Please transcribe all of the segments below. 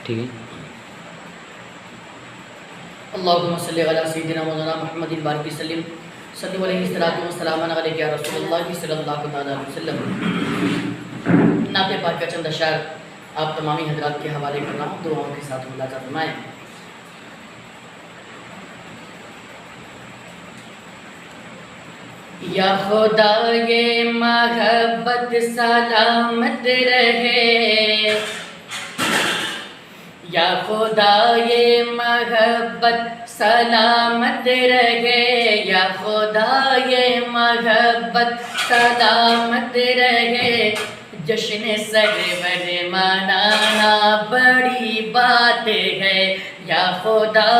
ٹھیک ہے. اللہم صلی علی سیدنا مولانا محمد بارک وسلم صلی علیہ السلام علیہ یا رسول اللہ صلی اللہ علیہ وسلم. نعت پاک کا چند اشعار آپ تمامی حضرات کے حوالے کر رہا ہوں، دعاؤں کے ساتھ ملاقات فرمائیں. یا خدا یہ محبت سلامت رہے، یا خدا یہ محبت سلامت رہے، یا خدا یہ محبت سلامت رہے. جشن سرور منانا بڑی بات ہے، یا خدا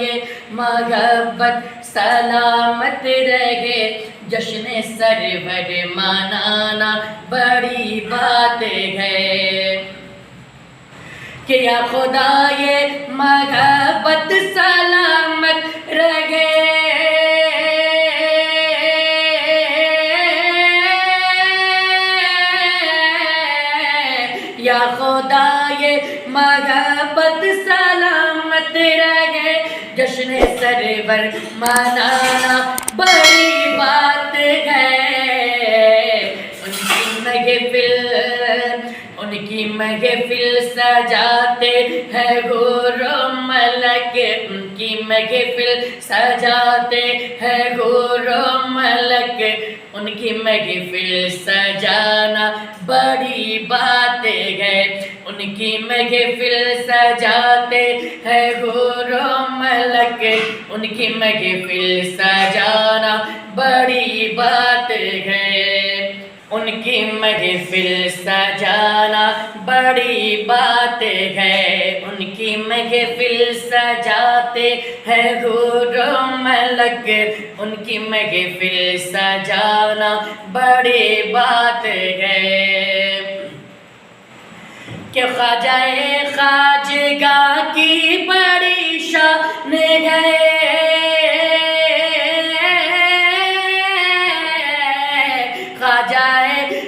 یہ محبت سلامت رہے. جشن سرور منانا بڑی بات ہے کہ یا خدا یہ محبت سلامت رہے. یا خدا یہ محبت سلامت رہے. جشن سرور منانا بڑی بات ہے. ان کی محفل سجاتے ہیں حور و ملک، ان کی محفل سجاتے ہیں حور و ملک. ان کی محفل سجانا بڑی بات ہے، ان کی محفل سجاتے ہیں حور و ملک. ان کی محفل سجانا بڑی بات ہے، ان کی محفل سجانا بڑی بات ہے. ان کی محفل سجاتے ہیں حور و ملک. ان کی محفل سجانا بڑی بات ہے کہ خواجگاہ کی بڑی شان ہے.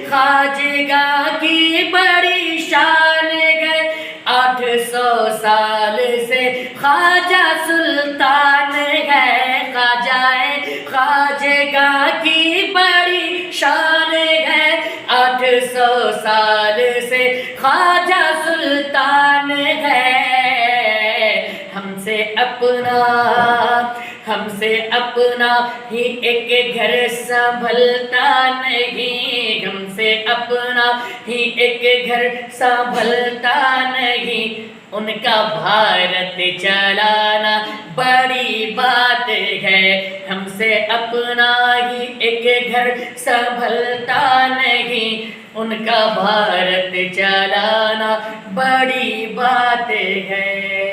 خواجگاہ کی بڑی شان ہے. 800 سال سے خواجہ سلطان ہے. خواجگاہ کی بڑی شان ہے. 800 سال سے خواجہ سلطان ہے. ہم سے اپنا ہی ایک گھر سنبھلتا نہیں. ہم سے اپنا ہی ایک گھر سنبھلتا نہیں. ان کا بھارت چلانا بڑی بات ہے. ہم سے اپنا ہی ایک گھر سنبھلتا نہیں. ان کا بھارت چلانا بڑی بات ہے.